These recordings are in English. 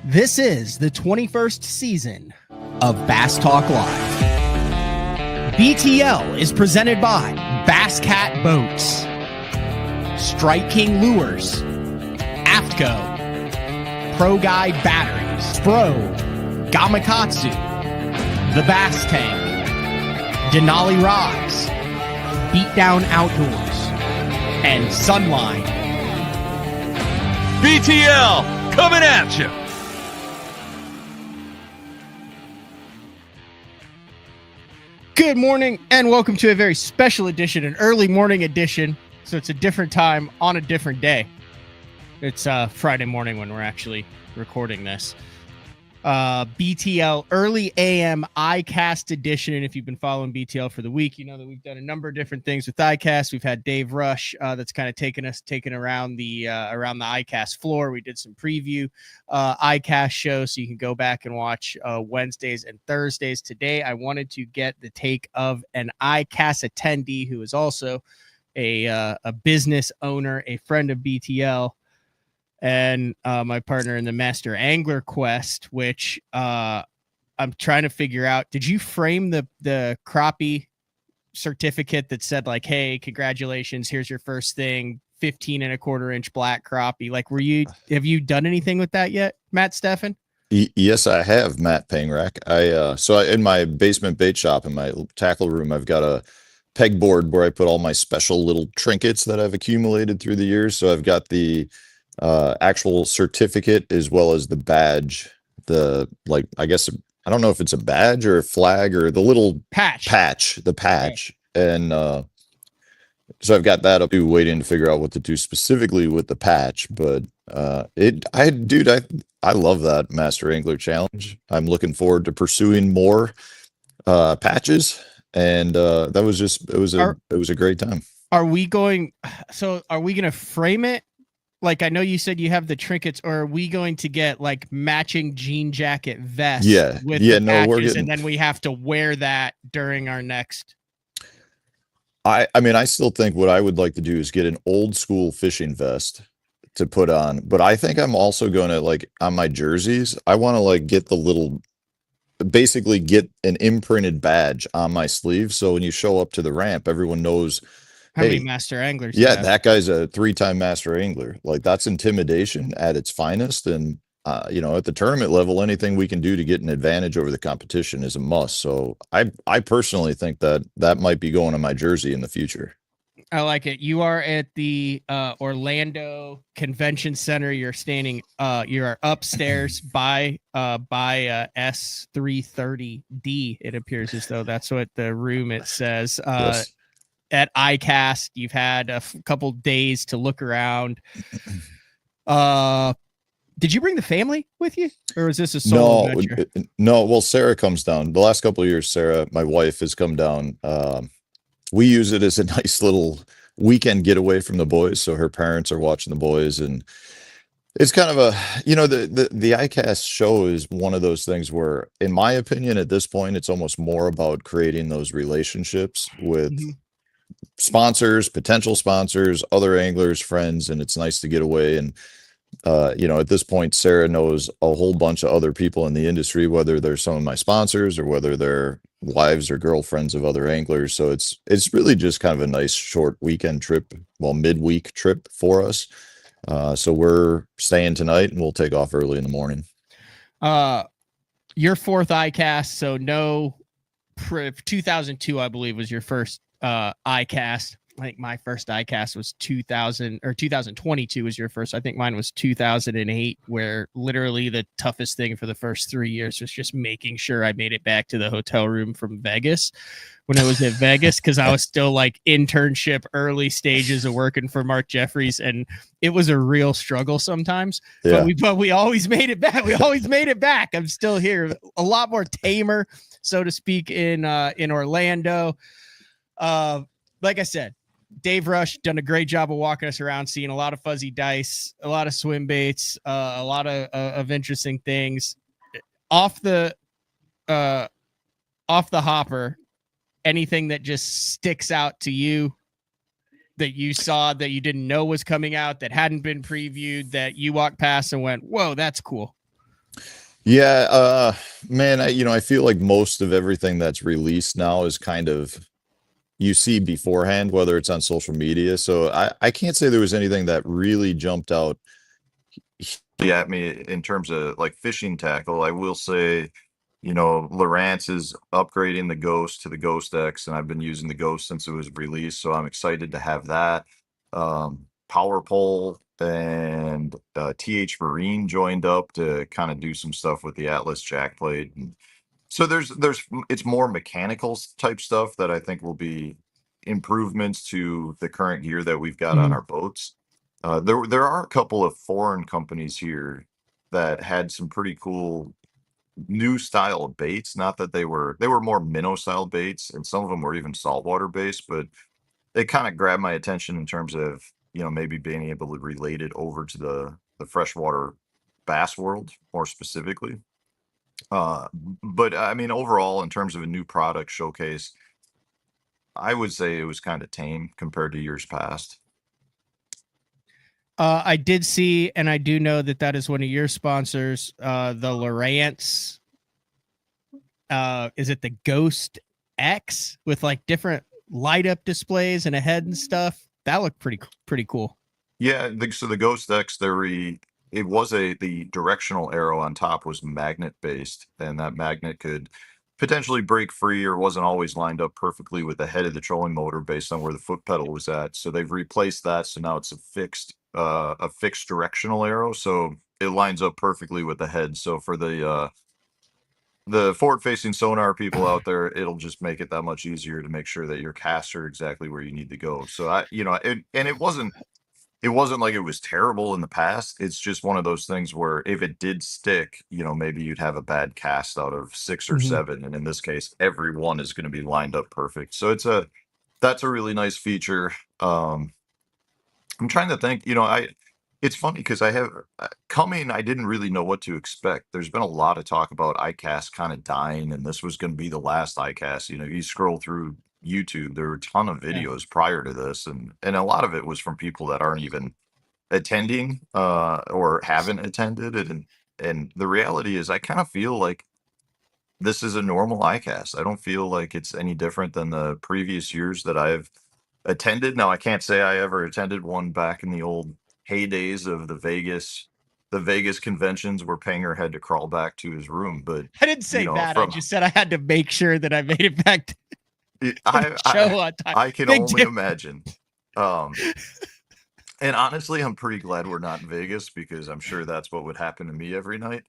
This is the 21st season of Bass Talk Live. BTL is presented by Bass Cat Boats, Strike King Lures, AFTCO, Pro Guide Batteries, Spro, Gamakatsu, The Bass Tank, Denali Rods, Beatdown Outdoors, and Sunline. BTL coming at you. Good morning and welcome to a very special edition, an early morning edition. So it's a different time on a different day. It's Friday morning when we're actually recording this. BTL early AM Icast edition. And if you've been following BTL for the week, you know that we've done a number of different things with Icast. We've had Dave Rush that's kind of taken around the Icast floor. We did some preview Icast shows, so you can go back and watch Wednesdays and Thursdays. Today, I wanted to get the take of an Icast attendee who is also a business owner, a friend of BTL, and my partner in the Master Angler Quest, which I'm trying to figure out. Did you frame the crappie certificate that said like, hey, congratulations, here's your first thing, 15.25-inch black crappie? Like, have you done anything with that yet, Matt Stefan? Yes, I have, Matt Pangrack. In my basement bait shop in my tackle room, I've got a pegboard where I put all my special little trinkets that I've accumulated through the years. So I've got the actual certificate as well as the badge. I guess I don't know if it's a badge or a flag or the little patch. Okay. And so I've got that up to waiting to figure out what to do specifically with the patch. But I love that Master Angler Challenge. I'm looking forward to pursuing more patches, and it was a great time. Are we going to frame it? Like, I know you said you have the trinkets, or are we going to get like matching jean jacket vests? Patches, and then we have to wear that during our next. I still think what I would like to do is get an old school fishing vest to put on, but I think I'm also going to, like, on my jerseys, I want to get basically get an imprinted badge on my sleeve. So when you show up to the ramp, everyone knows, how many master anglers? Yeah, that guy's a 3-time master angler. Like, that's intimidation at its finest. And, at the tournament level, anything we can do to get an advantage over the competition is a must. So I personally think that might be going on my jersey in the future. I like it. You are at the Orlando Convention Center. You're standing, you are upstairs by S330D. It appears as though that's what the room it says. Yes. At Icast, you've had a couple days to look around. Did you bring the family with you, or was this a solo adventure? No. Well, Sarah comes down. The last couple of years, Sarah, my wife, has come down. We use it as a nice little weekend getaway from the boys. So her parents are watching the boys, and it's kind of the Icast show is one of those things where, in my opinion, at this point, it's almost more about creating those relationships with sponsors, potential sponsors, other anglers, friends, and it's nice to get away. And at this point, Sarah knows a whole bunch of other people in the industry, whether they're some of my sponsors or whether they're wives or girlfriends of other anglers. So it's really just kind of a nice short weekend trip, midweek trip for us. So we're staying tonight, and we'll take off early in the morning. Your fourth Icast, so no, 2002, I believe, was your first Icast. I think my first Icast was 2022 was your first. I think mine was 2008, where literally the toughest thing for the first 3 years was just making sure I made it back to the hotel room from Vegas when I was at Vegas, because I was still like internship early stages of working for Mark Jeffries, and it was a real struggle sometimes. Yeah. But we always made it back. I'm still here, a lot more tamer, so to speak, in Orlando. Like I said, Dave Rush done a great job of walking us around, seeing a lot of fuzzy dice, a lot of swim baits, a lot of interesting things off the hopper. Anything that just sticks out to you that you saw that you didn't know was coming out, that hadn't been previewed, that you walked past and went, whoa, that's cool? Yeah, man, I feel like most of everything that's released now is kind of you see beforehand, whether it's on social media. So I can't say there was anything that really jumped out at me in terms of like fishing tackle. I will say, Lowrance is upgrading the Ghost to the Ghost X, and I've been using the Ghost since it was released, so I'm excited to have that. Power Pole and TH Marine joined up to kind of do some stuff with the Atlas jack plate, and so there's it's more mechanical type stuff that I think will be improvements to the current gear that we've got on Mhm. our boats. There are a couple of foreign companies here that had some pretty cool new style baits. Not that they were more minnow style baits, and some of them were even saltwater based, but they kind of grabbed my attention in terms of maybe being able to relate it over to the freshwater bass world more specifically. But I mean, overall, in terms of a new product showcase, I would say it was kind of tame compared to years past. I did see, and I do know that that is one of your sponsors, the Lowrance. Is it the Ghost X with like different light up displays and a head and stuff? That looked pretty cool. Yeah, so the Ghost X, it was the directional arrow on top was magnet based, and that magnet could potentially break free or wasn't always lined up perfectly with the head of the trolling motor based on where the foot pedal was at. So they've replaced that, so now it's a fixed directional arrow, so it lines up perfectly with the head. So for the forward facing sonar people out there, it'll just make it that much easier to make sure that your casts are exactly where you need to go. So it wasn't like it was terrible in the past. It's just one of those things where if it did stick, maybe you'd have a bad cast out of 6 or Mhm. 7, and in this case, every one is going to be lined up perfect. So that's a really nice feature. I'm trying to think, it's funny because I have coming, I didn't really know what to expect. There's been a lot of talk about Icast kind of dying, and this was going to be the last Icast. You scroll through YouTube, there were a ton of Yeah. videos prior to this, and a lot of it was from people that aren't even attending or haven't attended it. And the reality is I kind of feel like this is a normal ICAST. I don't feel like it's any different than the previous years that I've attended. Now I can't say I ever attended one back in the old heydays of the Vegas conventions where Panger had to crawl back to his room. But I didn't say that. I from just said I had to make sure that I made it back to the I show on time. I can Big only difference. imagine. Um and honestly, I'm pretty glad we're not in Vegas because I'm sure that's what would happen to me every night.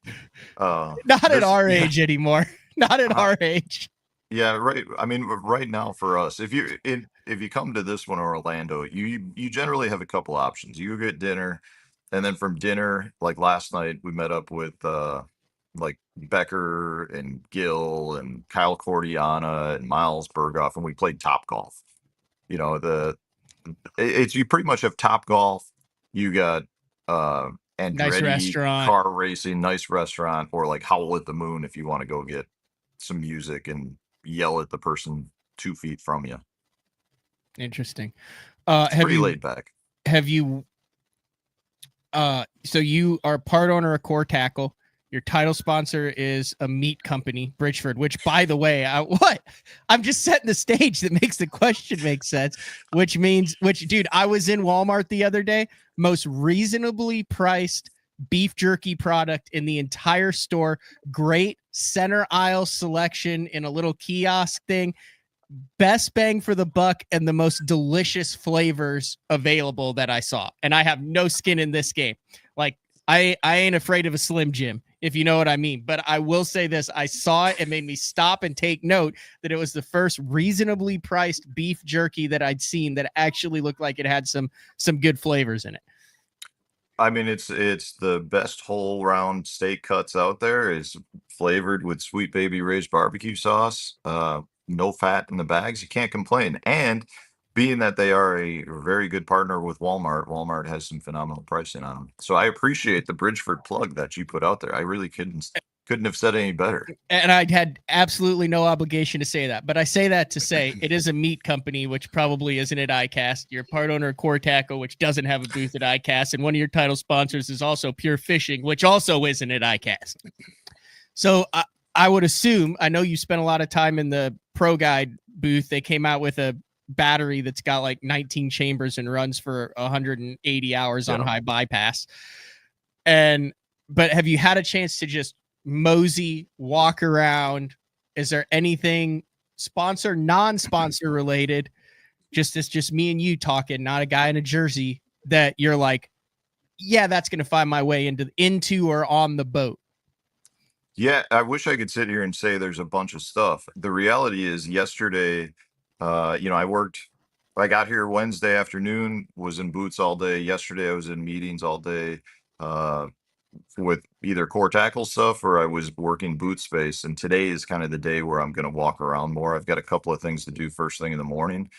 Not at There's our yeah, age anymore. Not at uh, our age. yeah, right. I mean, right now for us, if you come to this one or Orlando, you generally have a couple options. You get dinner, and then from dinner, like last night, we met up with like Becker and Gil and Kyle Cordiana and Miles Berghoff, and we played Top Golf. The it's you pretty much have Top Golf. You got uh Nice Andretti restaurant. car racing, nice restaurant, or like Howl at the Moon if you want to go get some music and yell at the person 2 feet from you. Interesting. It's pretty laid back. Have you so you are part owner of Core Tackle. Your title sponsor is a meat company, Bridgeford, which by the way, I'm just setting the stage that makes the question make sense, which dude, I was in Walmart the other day, most reasonably priced beef jerky product in the entire store. Great center aisle selection in a little kiosk thing. Best bang for the buck and the most delicious flavors available that I saw. And I have no skin in this game. Like I ain't afraid of a Slim Jim, if you know what I mean. But I will say this, I saw it. It made me stop and take note that it was the first reasonably priced beef jerky that I'd seen that actually looked like it had some good flavors in it. I mean, it's the best whole round steak cuts out there. Is flavored with Sweet Baby Ray's barbecue sauce. No fat in the bags. You can't complain. And being that they are a very good partner with Walmart, Walmart has some phenomenal pricing on them. So I appreciate the Bridgeford plug that you put out there. I really couldn't have said any better. And I had absolutely no obligation to say that, but I say that to say it is a meat company, which probably isn't at Icast. You're part owner of Core Tackle, which doesn't have a booth at Icast, and one of your title sponsors is also Pure Fishing, which also isn't at Icast. So I would assume, I know you spent a lot of time in the Pro Guide booth. They came out with a battery that's got like 19 chambers and runs for 180 hours on high bypass. But have you had a chance to just mosey, walk around? Is there anything sponsor, non-sponsor related? It's just me and you talking, not a guy in a jersey, that you're like, yeah, that's going to find my way into or on the boat. Yeah, I wish I could sit here and say there's a bunch of stuff. The reality is yesterday, I got here Wednesday afternoon, was in boots all day. Yesterday I was in meetings all day with either core tackle stuff or I was working boot space. And today is kind of the day where I'm going to walk around more. I've got a couple of things to do first thing in the morning.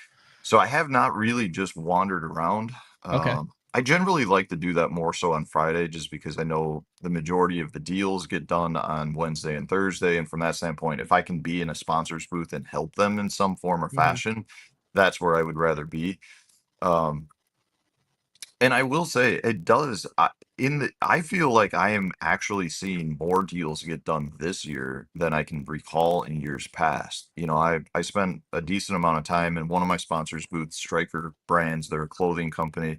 So I have not really just wandered around. Okay. I generally like to do that more so on Friday, just because I know the majority of the deals get done on Wednesday and Thursday. And from that standpoint, if I can be in a sponsor's booth and help them in some form or fashion, that's where I would rather be. And I will say it does. I feel like I am actually seeing more deals get done this year than I can recall in years past. I spent a decent amount of time in one of my sponsors' booths, Striker Brands. They're a clothing company.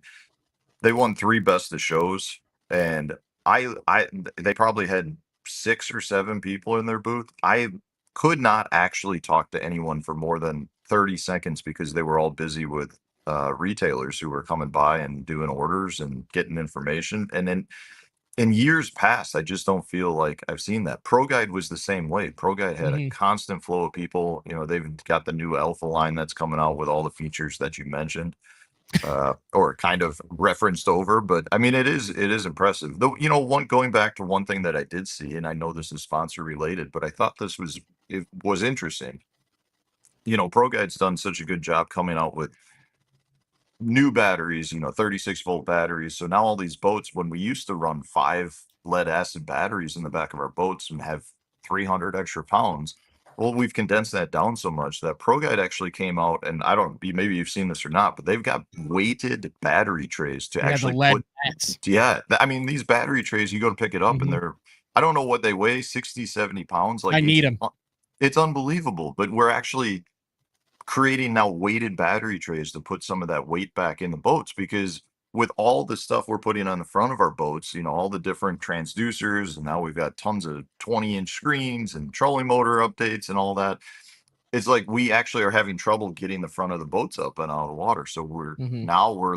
They won 3 best of shows, and they probably had 6 or 7 people in their booth. I could not actually talk to anyone for more than 30 seconds because they were all busy with retailers who were coming by and doing orders and getting information. And then in years past, I just don't feel like I've seen that. Pro Guide was the same way. Pro Guide had a constant flow of people. They've got the new Alpha line that's coming out with all the features that you mentioned. Or kind of referenced over, but I mean, it is impressive. Though, going back to one thing that I did see, and I know this is sponsor related, but I thought it was interesting. Pro Guide's done such a good job coming out with new batteries, 36-volt batteries. So now all these boats, when we used to run 5 lead acid batteries in the back of our boats and have 300 extra pounds, well, we've condensed that down so much that Pro Guide actually came out, and maybe you've seen this or not, but they've got weighted battery trays to actually the lead put. bats. Yeah, I mean, these battery trays, you go to pick it up and I don't know what they weigh, 60, 70 pounds. Like, I need them. It's unbelievable, but we're actually creating now weighted battery trays to put some of that weight back in the boats, because with all the stuff we're putting on the front of our boats, all the different transducers, and now we've got tons of 20-inch screens and trolling motor updates and all that. It's like we actually are having trouble getting the front of the boats up and out of the water. So we're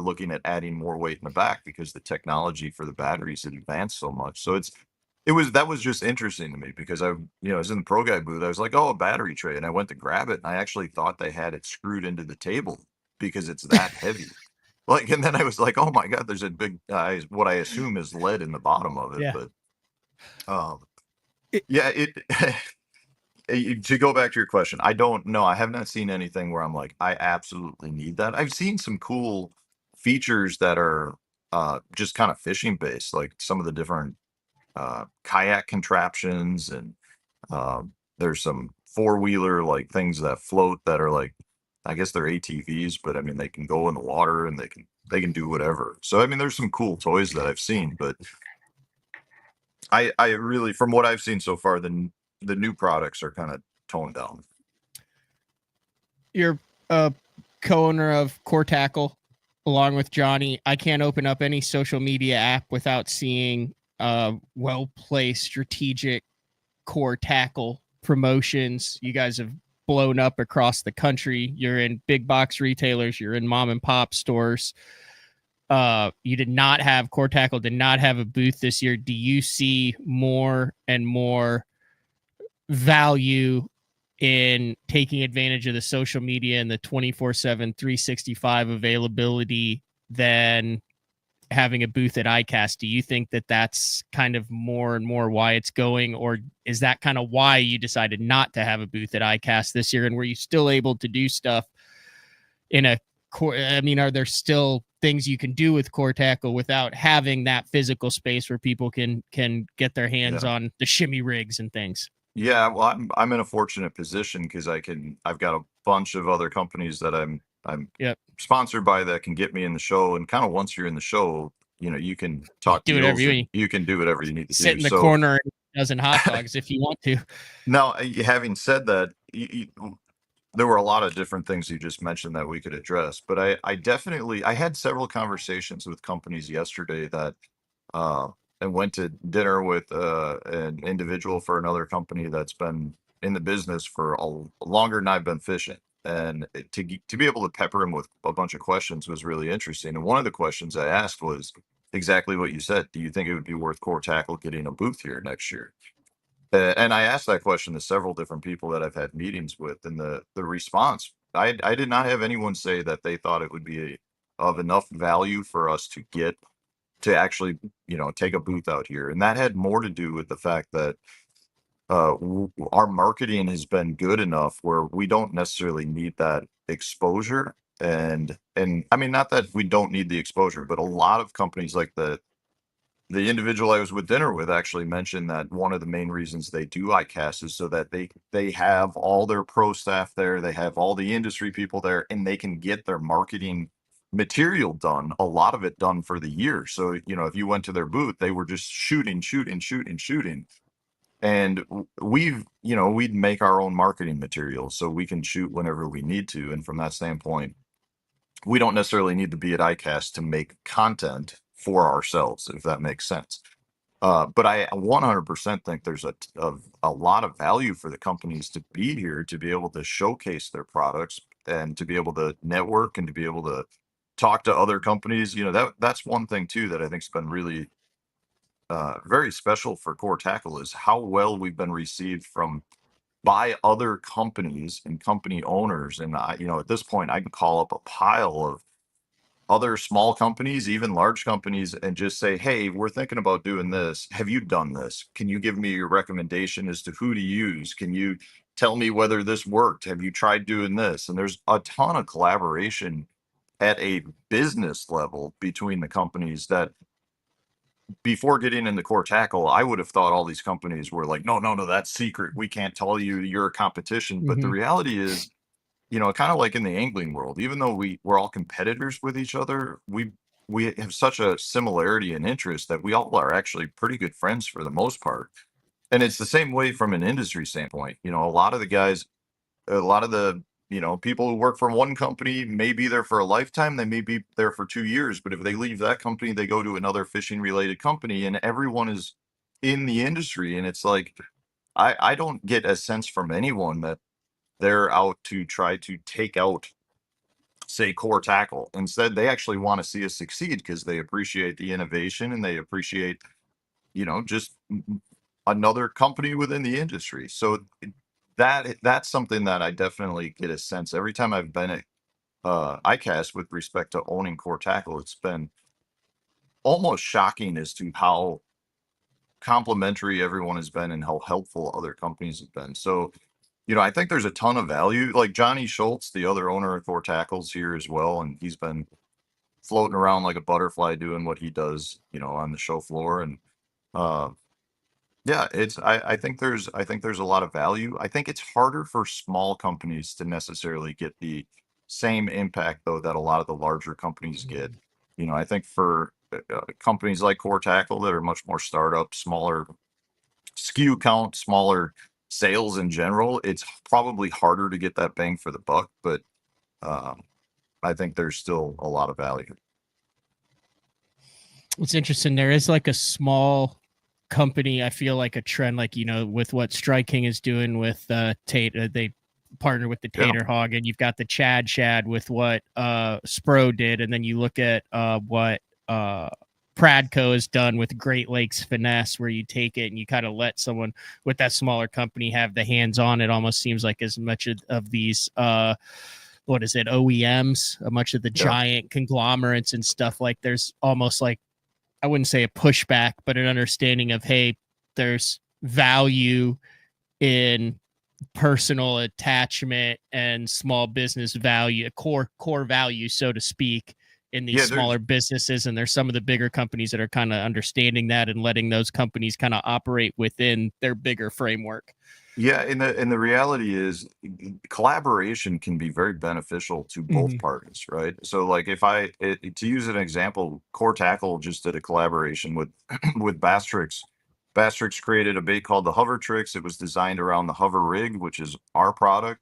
looking at adding more weight in the back because the technology for the batteries had advanced so much. So that was just interesting to me, because I was in the Pro Guide booth. I was like, oh, a battery tray. And I went to grab it, and I actually thought they had it screwed into the table because it's that heavy. And then I was like, oh my God, there's a big, what I assume is lead in the bottom of it. Yeah. But to go back to your question, I don't know. I have not seen anything where I'm like, I absolutely need that. I've seen some cool features that are just kind of fishing based, like some of the different kayak contraptions, and there's some 4-wheeler like things that float that are like, I guess they're ATVs, but I mean, they can go in the water and they can do whatever. So I mean, there's some cool toys that I've seen, but I really, from what I've seen so far, the new products are kind of toned down. You're a co-owner of Core Tackle along with Johnny. I can't open up any social media app without seeing well-placed strategic Core Tackle promotions. You guys have blown up across the country. You're in big box retailers. You're in mom and pop stores. Core Tackle did not have a booth this year. Do you see more and more value in taking advantage of the social media and the 24/7 365 availability than having a booth at Icast? Do you think that that's kind of more and more why it's going, or is that kind of why you decided not to have a booth at Icast this year? And were you still able to do stuff in a core? I mean, are there still things you can do with Core Tackle without having that physical space where people can get their hands on the shimmy rigs and things? Yeah, well, I'm in a fortunate position because I've got a bunch of other companies that I'm sponsored by that can get me in the show, and kind of once you're in the show, you can talk to whatever you can do whatever you need to sit do. in the corner dozen hot dogs if you want to. Now, having said that, there were a lot of different things you just mentioned that we could address, but I definitely, I had several conversations with companies yesterday that, uh, and went to dinner with an individual for another company that's been in the business for longer than I've been fishing. And to be able to pepper him with a bunch of questions was really interesting. And one of the questions I asked was exactly what you said. Do you think it would be worth Core Tackle getting a booth here next year? And I asked that question to several different people that I've had meetings with, and the response, I did not have anyone say that they thought it would be of enough value for us to actually, take a booth out here. And that had more to do with the fact that our marketing has been good enough where we don't necessarily need that exposure. And I mean, not that we don't need the exposure, but a lot of companies like the individual I was with dinner with actually mentioned that one of the main reasons they do Icast is so that they have all their pro staff there, they have all the industry people there, and they can get their marketing material done, a lot of it done for the year. So, if you went to their booth, they were just shooting, shooting, shooting, shooting. And we'd make our own marketing material so we can shoot whenever we need to. And from that standpoint, we don't necessarily need to be at Icast to make content for ourselves, if that makes sense. But I 100% think there's a lot of value for the companies to be here, to be able to showcase their products and to be able to network and to be able to talk to other companies. That's one thing too that I think's been really very special for Core Tackle is how well we've been received by other companies and company owners. And at this point, I can call up a pile of other small companies, even large companies, and just say, hey, we're thinking about doing this. Have you done this? Can you give me your recommendation as to who to use? Can you tell me whether this worked? Have you tried doing this? And there's a ton of collaboration at a business level between the companies that before getting into Core Tackle, I would have thought all these companies were like, no, no, no, that's secret. We can't tell you, you're a competition. But the Mhm. reality is, kind of like in the angling world, even though we're all competitors with each other, we have such a similarity in interest that we all are actually pretty good friends for the most part. And it's the same way from an industry standpoint. A lot of the people who work for one company may be there for a lifetime, they may be there for 2 years, but if they leave that company, they go to another fishing related company, and everyone is in the industry. And it's like I don't get a sense from anyone that they're out to try to take out, say, Core Tackle. Instead, they actually want to see us succeed because they appreciate the innovation and they appreciate, just another company within the industry. So that's something that I definitely get a sense every time I've been at ICAST with respect to owning Core Tackle. It's been almost shocking as to how complimentary everyone has been and how helpful other companies have been. So, I think there's a ton of value. Like Johnny Schultz, the other owner of Core Tackles here as well, and he's been floating around like a butterfly doing what he does, on the show floor. And uh, yeah, I think there's a lot of value. I think it's harder for small companies to necessarily get the same impact though that a lot of the larger companies get. I think for companies like Core Tackle that are much more startup, smaller SKU count, smaller sales in general, it's probably harder to get that bang for the buck, but um, I think there's still a lot of value. It's interesting. There is like a small company. I feel like a trend, like with what Strike King is doing with Tate. They partner with the Yeah. Tater Hog, and you've got the Chad Shad with what Spro did, and then you look at what Pradco has done with Great Lakes Finesse, where you take it and you kind of let someone with that smaller company have the hands on. It almost seems like as much of these what is it, OEMs, much of the giant conglomerates and stuff, like there's almost like, I wouldn't say a pushback, but an understanding of, hey, there's value in personal attachment and small business value, core value, so to speak, in these smaller businesses. And there's some of the bigger companies that are kind of understanding that and letting those companies kind of operate within their bigger framework. Yeah, and the reality is collaboration can be very beneficial to both parties, right? So like to use an example, Core Tackle just did a collaboration with with Bastrix Bastrix created a bait called the Hovertrix. It was designed around the Hover Rig, which is our product.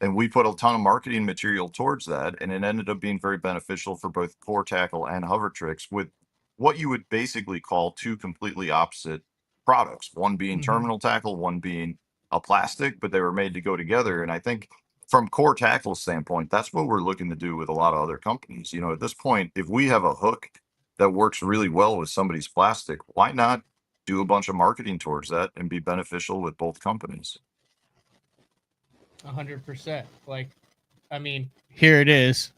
And we put a ton of marketing material towards that. And it ended up being very beneficial for both core tackle and Hovertrix with what you would basically call two completely opposite products, one being terminal tackle, one being a plastic, but they were made to go together. And I think from core tackle standpoint, that's what we're looking to do with a lot of other companies. You know, at this point, if we have a hook that works really well with somebody's plastic, why not do a bunch of marketing towards that and be beneficial with both companies? 100%. Like, I mean, here it is.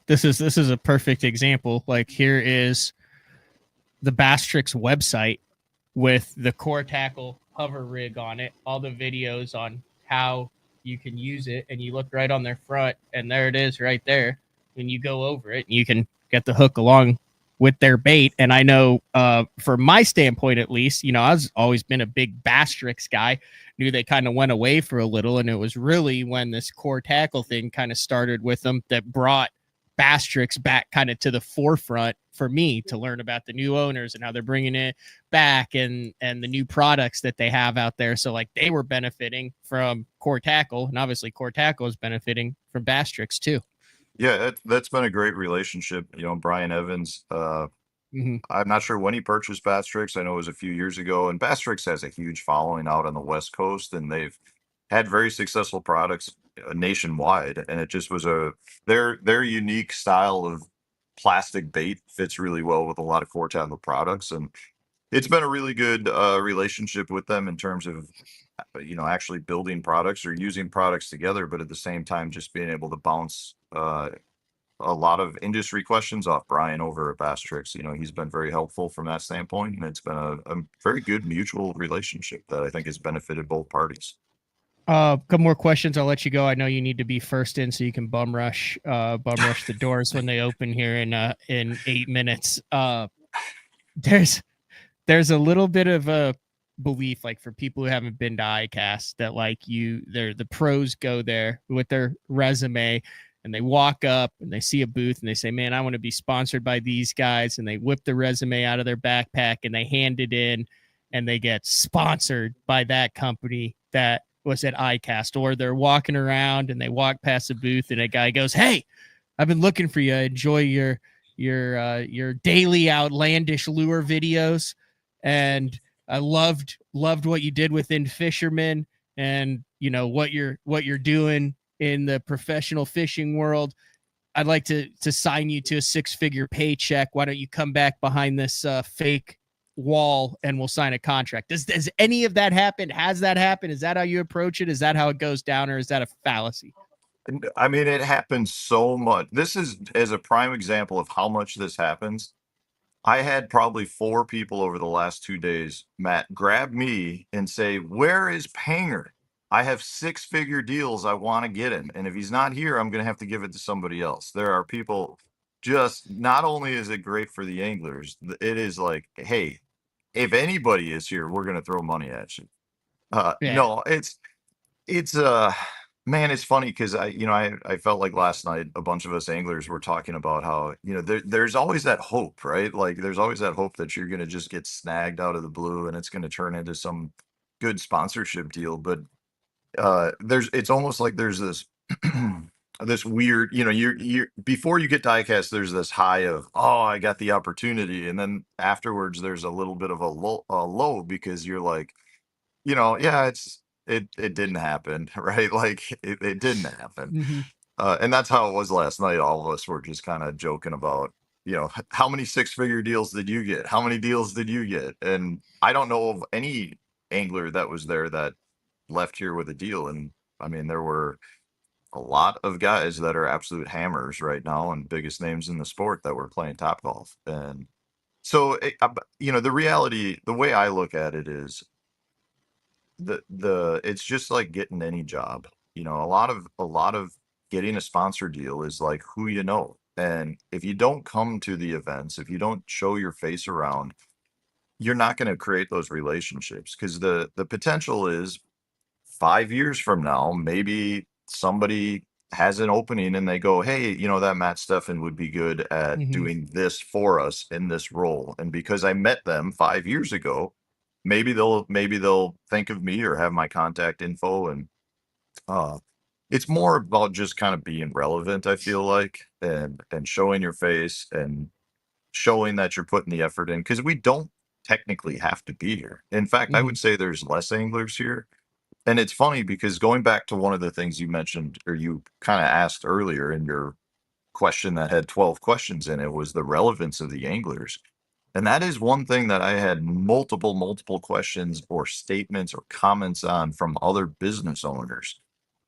This is a perfect example. Like, here is the Bastrix website with the core tackle hover rig on it, all the videos on how you can use it, and you look right on their front, and there it is right there. When you go over it, you can get the hook along with their bait. And I know from my standpoint, at least, you know, I've always been a big Bastrix guy. Knew they kind of went away for a little, and it was really when this core tackle thing kind of started with them that brought Bastrix back kind of to the forefront for me to learn about the new owners and how they're bringing it back and the new products that they have out there. So like they were benefiting from core tackle, and obviously core tackle is benefiting from Bastrix too. Yeah, that's been a great relationship. You know, Brian Evans, I'm not sure when he purchased Bastrix. I know it was a few years ago, and Bastrix has a huge following out on the West Coast, and they've had very successful products nationwide. And it just was their unique style of plastic bait fits really well with a lot of core tackle products, and it's been a really good relationship with them in terms of you know, actually building products or using products together, but at the same time just being able to bounce a lot of industry questions off Brian over at Bastrix. You know, he's been very helpful from that standpoint, and it's been a very good mutual relationship that I think has benefited both parties. Couple more questions. I'll let you go. I know you need to be first in so you can bum rush the doors when they open here in 8 minutes. There's a little bit of a belief, like for people who haven't been to Icast, that like the pros go there with their resume and they walk up and they see a booth and they say, man, I want to be sponsored by these guys. And they whip the resume out of their backpack and they hand it in and they get sponsored by that company that was at Icast. Or they're walking around and they walk past a booth and a guy goes, hey, I've been looking for you. I enjoy your daily outlandish lure videos. And I loved what you did within fishermen and, you know, what you're doing in the professional fishing world. I'd like to sign you to a 6-figure paycheck. Why don't you come back behind this fake wall and we'll sign a contract? Does any of that happen? Has that happened? Is that how you approach it? Is that how it goes down, or is that a fallacy? I mean, it happens so much. This is as a prime example of how much this happens. I had probably 4 people over the last 2 days, Matt, grab me and say, where is Panger? I have 6-figure deals I want to get him. And if he's not here, I'm going to have to give it to somebody else. There are people, just not only is it great for the anglers, it is like, hey, if anybody is here, we're going to throw money at you. Yeah. No, it's man, it's funny because I felt like last night a bunch of us anglers were talking about how, you know, there's always that hope, right? Like there's always that hope that you're going to just get snagged out of the blue and it's going to turn into some good sponsorship deal. But it's almost like there's this this weird, you know, you're before you get to Icast, there's this high of, oh, I got the opportunity, and then afterwards there's a little bit of a low because you're like, you know, yeah, it didn't happen, right? Like it didn't happen. Mm-hmm. And that's how it was last night. All of us were just kind of joking about, you know, how many 6-figure deals did you get? How many deals did you get? And I don't know of any angler that was there that left here with a deal. And I mean, there were a lot of guys that are absolute hammers right now and biggest names in the sport that were playing top golf. And so, you know, the reality, the way I look at it is it's just like getting any job. You know, a lot of getting a sponsor deal is like who you know. And if you don't come to the events, if you don't show your face around, you're not going to create those relationships, because the potential is 5 years from now, maybe somebody has an opening and they go, hey, you know, that Matt Stefan would be good at Mm-hmm. doing this for us in this role. And because I met them 5 years ago, maybe they'll think of me or have my contact info, and it's more about just kind of being relevant, I feel like, and showing your face and showing that you're putting the effort in, because we don't technically have to be here. In fact, I Hmm. would say there's less anglers here. And it's funny because going back to one of the things you mentioned, or you kind of asked earlier in your question that had 12 questions in it, was the relevance of the anglers. And that is one thing that I had multiple questions or statements or comments on from other business owners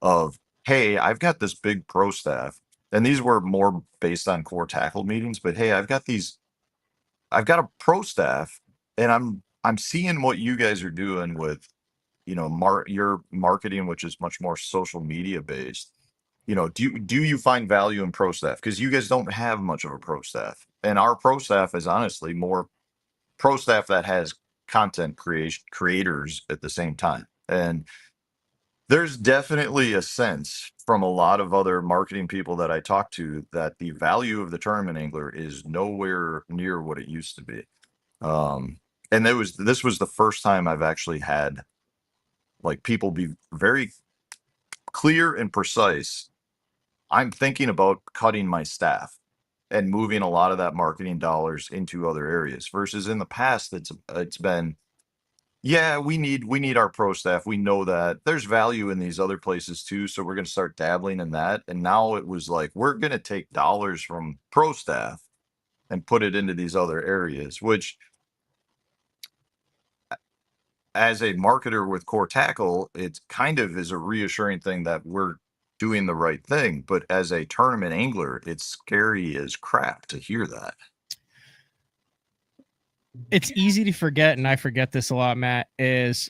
of, hey, I've got this big pro staff. And these were more based on core tackle meetings, but hey, I've got a pro staff, and I'm seeing what you guys are doing with, your marketing, which is much more social media based. Do you find value in pro staff? Because you guys don't have much of a pro staff, and our pro staff is honestly more pro staff that has content creation creators at the same time. And there's definitely a sense from a lot of other marketing people that I talk to that the value of the tournament angler is nowhere near what it used to be. And this was the first time I've actually had like people be very clear and precise. I'm thinking about cutting my staff and moving a lot of that marketing dollars into other areas versus in the past it's been, yeah, we need our pro staff. We know that there's value in these other places too, so we're going to start dabbling in that. And now it was like we're going to take dollars from pro staff and put it into these other areas, which as a marketer with core tackle, it kind of is a reassuring thing that we're doing the right thing. But as a tournament angler, it's scary as crap to hear that. It's easy to forget, and I forget this a lot, Matt, is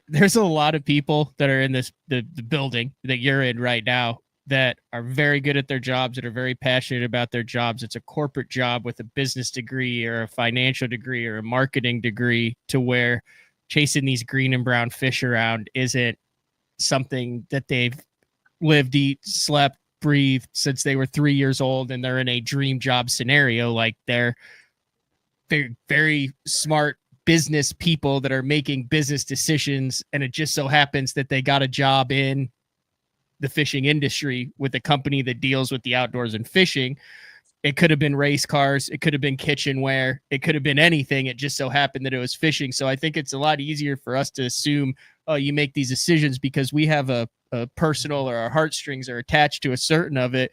there's a lot of people that are in the building that you're in right now that are very good at their jobs, that are very passionate about their jobs. It's a corporate job with a business degree or a financial degree or a marketing degree, to where chasing these green and brown fish around isn't something that they've lived, eat, slept, breathed since they were 3 years old, and they're in a dream job scenario. Like, they're very, very smart business people that are making business decisions, and it just so happens that they got a job in the fishing industry with a company that deals with the outdoors and fishing. It could have been race cars, it could have been kitchenware, it could have been anything. It just so happened that it was fishing. So I think it's a lot easier for us to assume, oh, you make these decisions because we have a personal, or our heartstrings are attached to a certain of it.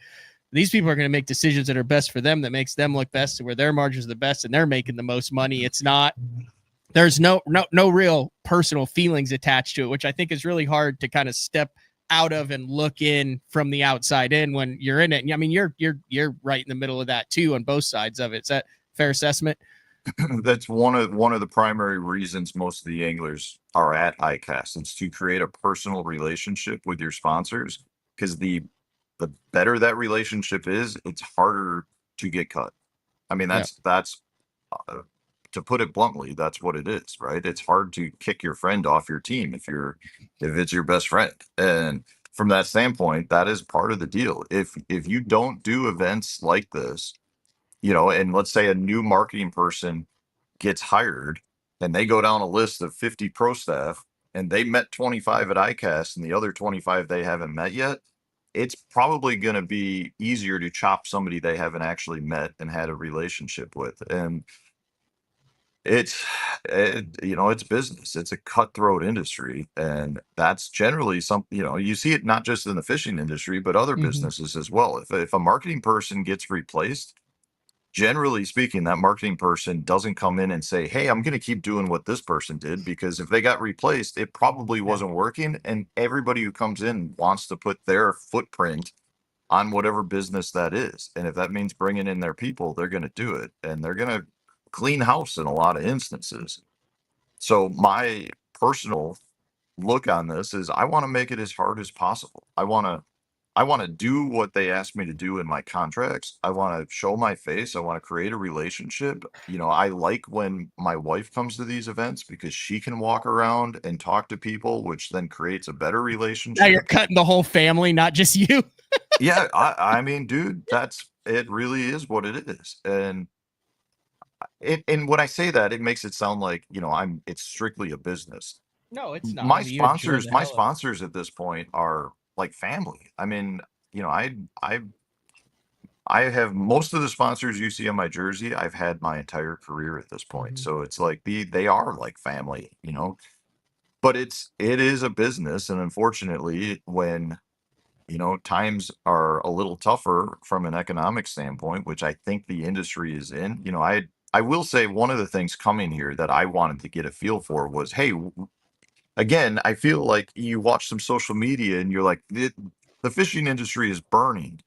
These people are going to make decisions that are best for them, that makes them look best, to where their margins are the best and they're making the most money. It's not, there's no real personal feelings attached to it, which I think is really hard to kind of step out of and look in from the outside in when you're in it. I mean, you're right in the middle of that too on both sides of it. Is that fair assessment? That's one of the primary reasons most of the anglers are at Icast. It's to create a personal relationship with your sponsors, because the better that relationship is, it's harder to get cut. I mean, Yeah. that's to put it bluntly, that's what it is, right? It's hard to kick your friend off your team if it's your best friend. And from that standpoint, that is part of the deal. If you don't do events like this, and let's say a new marketing person gets hired and they go down a list of 50 pro staff and they met 25 at ICAST and the other 25 they haven't met yet, it's probably going to be easier to chop somebody they haven't actually met and had a relationship with. And it's business. It's a cutthroat industry. And that's generally something, you see it not just in the fishing industry, but other Mm-hmm. businesses as well. If a marketing person gets replaced, generally speaking, that marketing person doesn't come in and say, hey, I'm going to keep doing what this person did, because if they got replaced, it probably Yeah. wasn't working. And everybody who comes in wants to put their footprint on whatever business that is. And if that means bringing in their people, they're going to do it, and they're going to clean house in a lot of instances. So my personal look on this is I want to make it as hard as possible. I want to do what they asked me to do in my contracts. I want to show my face. I want to create a relationship. I like when my wife comes to these events because she can walk around and talk to people, which then creates a better Now you're relationship. cutting the whole family, not just you. Yeah, I mean, dude, it really is what it is. And and when I say that, it makes it sound like, it's strictly a business. No, it's not. My I mean, you enjoy sponsors, the my hell of it. sponsors at this point are like family. I mean, I I have most of the sponsors you see on my jersey, I've had my entire career at this point. Mhm. So it's like they are like family. But it is a business, and unfortunately, when times are a little tougher from an economic standpoint, which I think the industry is in. I will say one of the things coming here that I wanted to get a feel for was, hey, again, I feel like you watch some social media and you're like, the fishing industry is burning.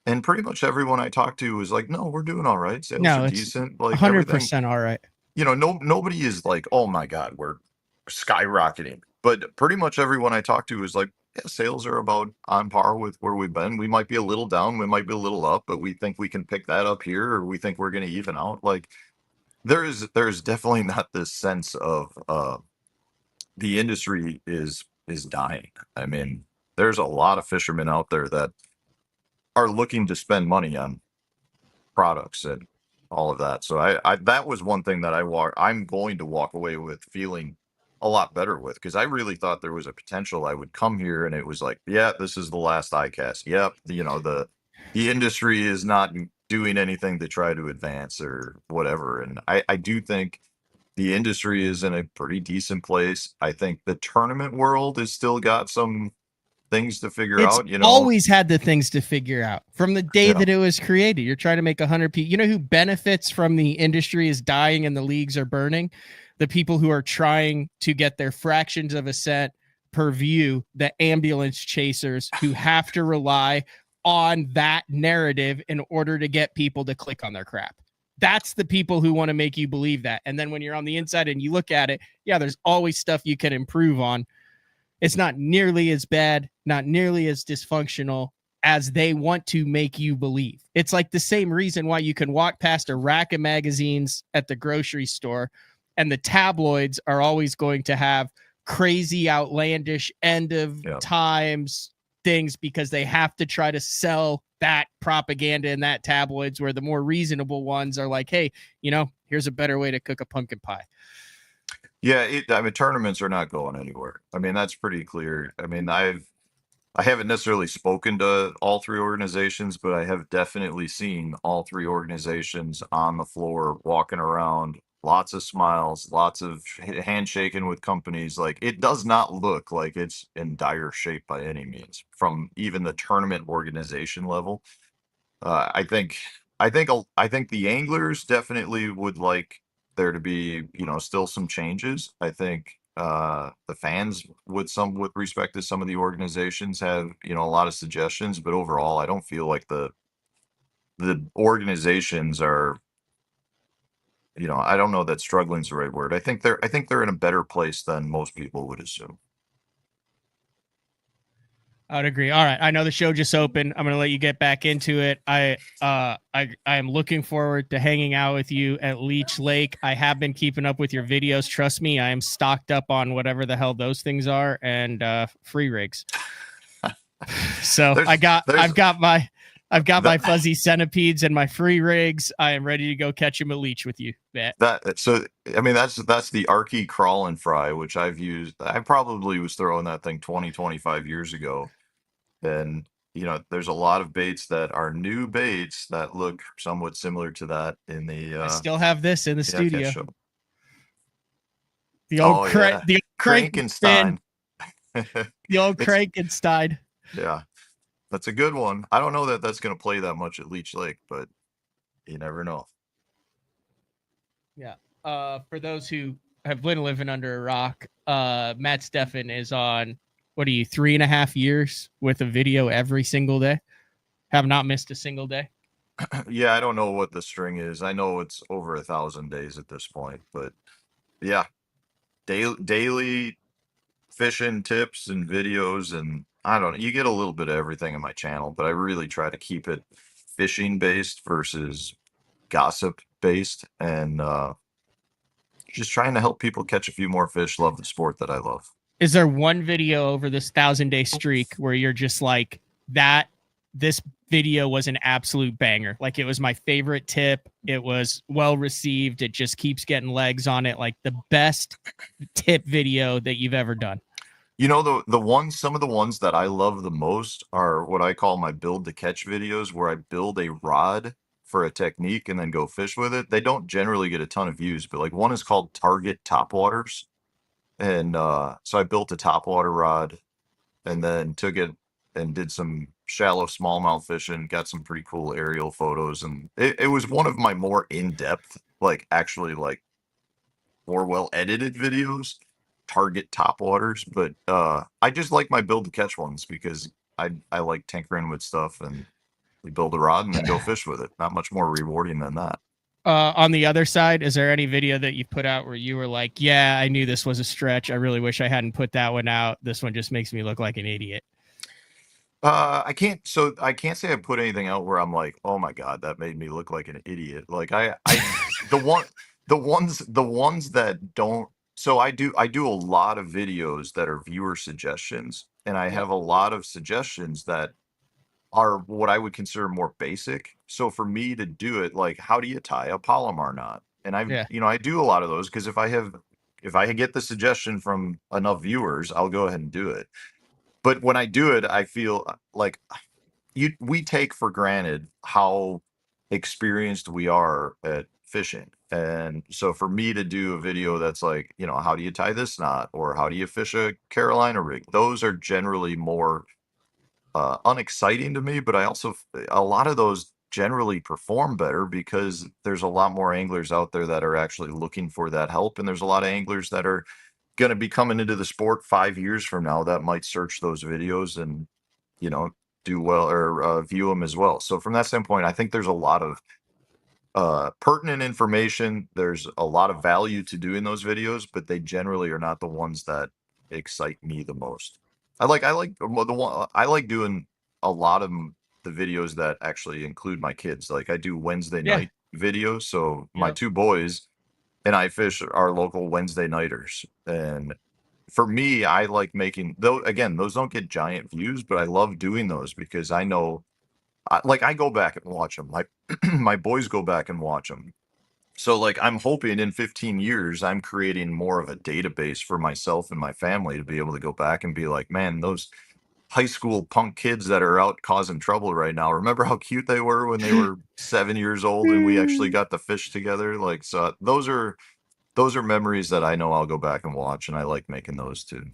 And pretty much everyone I talk to is like, no, we're doing all right. Sales are No, it's decent. Like everything, 100% all right. nobody is like, oh my God, we're skyrocketing. But pretty much everyone I talk to is like, yeah, sales are about on par with where we've been. We might be a little down, we might be a little up, but we think we can pick that up here, or we think we're going to even out. Like there is definitely not this sense of the industry is dying. I mean, there's a lot of fishermen out there that are looking to spend money on products and all of that. So I that was one thing that I'm going to walk away with feeling a lot better with, because I really thought there was a potential I would come here and it was like, yeah, this is the last ICAST. Yep, the industry is not doing anything to try to advance or whatever. And I do think the industry is in a pretty decent place. I think the tournament world has still got some things to figure It's out. always had the things to figure out from the day Yeah. that it was created. You're trying to make 100 people. You know who benefits from the industry is dying and the leagues are burning? The people who are trying to get their fractions of a cent per view, the ambulance chasers who have to rely on that narrative in order to get people to click on their crap. That's the people who want to make you believe that. And then when you're on the inside and you look at it, yeah, there's always stuff you can improve on. It's not nearly as bad, not nearly as dysfunctional as they want to make you believe. It's like the same reason why you can walk past a rack of magazines at the grocery store and the tabloids are always going to have crazy, outlandish end of times things because they have to try to sell that propaganda in that tabloids, where the more reasonable ones are like, hey, here's a better way to cook a pumpkin pie. Yeah, I mean, tournaments are not going anywhere. I mean, that's pretty clear. I mean, I haven't necessarily spoken to all three organizations, but I have definitely seen all three organizations on the floor walking around, lots of smiles, lots of handshaking with companies. Like, it does not look like it's in dire shape by any means from even the tournament organization level. I think I think the anglers definitely would like there to be, still some changes. I think the fans would, some with respect to some of the organizations, have, a lot of suggestions, but overall I don't feel like the organizations are, I don't know that struggling's the right word. I think they're in a better place than most people would assume. I would agree. All right, I know the show just opened. I'm going to let you get back into it. I am looking forward to hanging out with you at Leech Lake. I have been keeping up with your videos. Trust me, I am stocked up on whatever the hell those things are and free rigs. So There's I've got my that, fuzzy centipedes and my free rigs. I am ready to go catch them at Leech with you. Bet. so I mean that's the Arky crawl and fry, which I've used. I probably was throwing that thing 20-25 years ago. And there's a lot of baits that are new baits that look somewhat similar to that in the I still have this in the yeah, catch studio. show. The old the Crankenstein. The old Crankenstein. Yeah, that's a good one. I don't know that that's going to play that much at Leech Lake, but you never know. Yeah. For those who have been living under a rock, Matt Stefan is on, what are you, 3.5 years with a video every single day? Have not missed a single day. Yeah, I don't know what the string is. I know it's over 1,000 days at this point, but yeah, daily fishing tips and videos, and I don't know. You get a little bit of everything on my channel, but I really try to keep it fishing based versus gossip based, and just trying to help people catch a few more fish, love the sport that I love. Is there one video over this 1,000-day streak where you're just like, that this video was an absolute banger. Like, it was my favorite tip. It was well received. It just keeps getting legs on it. Like, the best tip video that you've ever done. You know, some of the ones that I love the most are what I call my build to catch videos, where I build a rod for a technique and then go fish with it. They don't generally get a ton of views, but like one is called Target Topwaters. And so I built a topwater rod and then took it and did some shallow smallmouth fishing, got some pretty cool aerial photos. And it was one of my more in-depth, like actually like more well edited videos, Target Topwaters. But I just like my build to catch ones because I like tinkering with stuff, and we build a rod and then go fish with it. Not much more rewarding than that. On the other side, is there any video that you put out where you were like, yeah, I knew this was a stretch. I really wish I hadn't put that one out. This one just makes me look like an idiot. I can't say I put anything out where I'm like, oh my God, that made me look like an idiot. Like the ones that don't, so I do a lot of videos that are viewer suggestions, and I have a lot of suggestions that are what I would consider more basic. So for me to do it, like, how do you tie a Palomar knot? And I do a lot of those because if I get the suggestion from enough viewers, I'll go ahead and do it. But when I do it, I feel like we take for granted how experienced we are at fishing. And so for me to do a video that's like, how do you tie this knot, or how do you fish a Carolina rig? Those are generally more unexciting to me, but a lot of those generally perform better because there's a lot more anglers out there that are actually looking for that help. And there's a lot of anglers that are going to be coming into the sport 5 years from now that might search those videos and, do well, or view them as well. So from that standpoint, I think there's a lot of pertinent information. There's a lot of value to doing those videos, but they generally are not the ones that excite me the most. I like doing a lot of the videos that actually include my kids. Like I do Wednesday night videos. So my two boys and I fish our local Wednesday nighters. And for me, I like making those don't get giant views, but I love doing those because I know, I go back and watch them. Like my boys go back and watch them. So like, I'm hoping in 15 years, I'm creating more of a database for myself and my family to be able to go back and be like, man, those high school punk kids that are out causing trouble right now, remember how cute they were when they were 7 years old and we actually got to fish together? Like, so those are memories that I know I'll go back and watch, and I like making those too.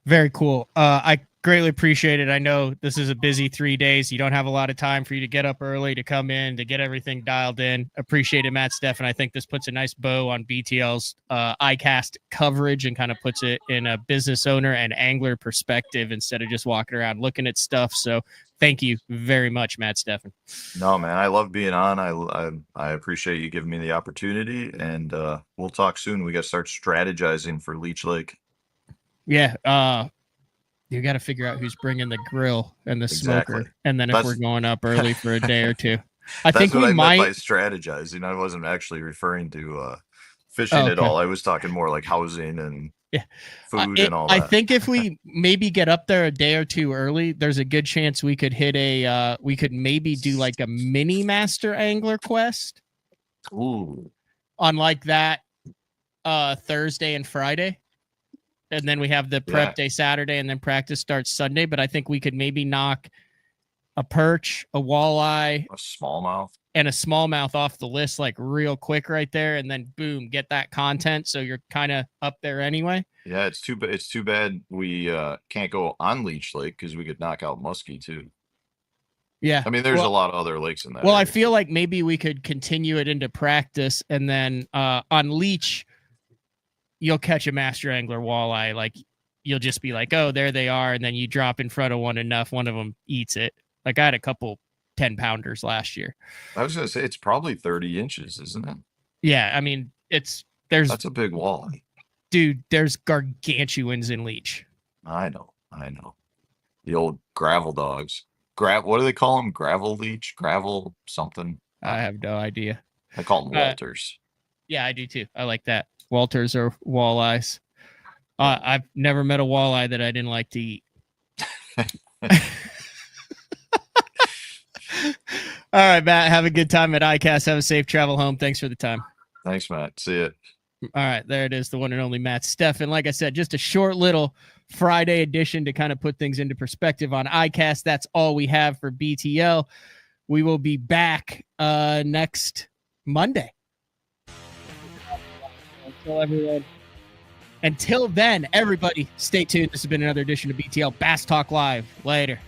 Very cool. I greatly appreciate it. I know this is a busy 3 days. You don't have a lot of time for you to get up early, to come in, to get everything dialed in. Appreciate it, Matt, Stefan. I think this puts a nice bow on BTL's Icast coverage and kind of puts it in a business owner and angler perspective instead of just walking around looking at stuff. So thank you very much, Matt, Stefan. No, man, I love being on. I appreciate you giving me the opportunity, and we'll talk soon. We got to start strategizing for Leech Lake. Yeah. You got to figure out who's bringing the grill and the smoker, and then if we're going up early for a day or two. I think we might meant by strategizing. I wasn't actually referring to fishing at all. I was talking more like housing and food and all that. I think if we maybe get up there a day or two early, there's a good chance we could hit we could maybe do like a mini master angler quest. Ooh. On like that Thursday and Friday. And then we have the prep day Saturday, and then practice starts Sunday. But I think we could maybe knock a perch, a walleye, a smallmouth, and a smallmouth off the list like real quick right there, and then boom, get that content. So you're kind of up there anyway. Yeah, it's too bad we can't go on Leech Lake because we could knock out Muskie too. Yeah, I mean, there's a lot of other lakes in that. Well, area. I feel like maybe we could continue it into practice, and then on Leech, you'll catch a master angler walleye. Like you'll just be like, oh, there they are. And then you drop in front of one enough, one of them eats it. Like I had a couple 10-pounders last year. I was going to say, it's probably 30 inches, isn't it? Yeah. I mean, that's a big walleye. Dude, there's gargantuans in Leech. I know. The old gravel dogs. What do they call them? Gravel leech? Gravel something? I have no idea. I call them Walters. Yeah, I do too. I like that. Walters or walleyes. I've never met a walleye that I didn't like to eat. right, Matt. Have a good time at Icast. Have a safe travel home. Thanks for the time. Thanks, Matt. See ya. All right, there it is, the one and only Matt Stefan. Like I said, just a short little Friday edition to kind of put things into perspective on Icast. That's all we have for BTL. We will be back next Monday. Until then, everybody, stay tuned. This has been another edition of BTL Bass Talk Live. Later.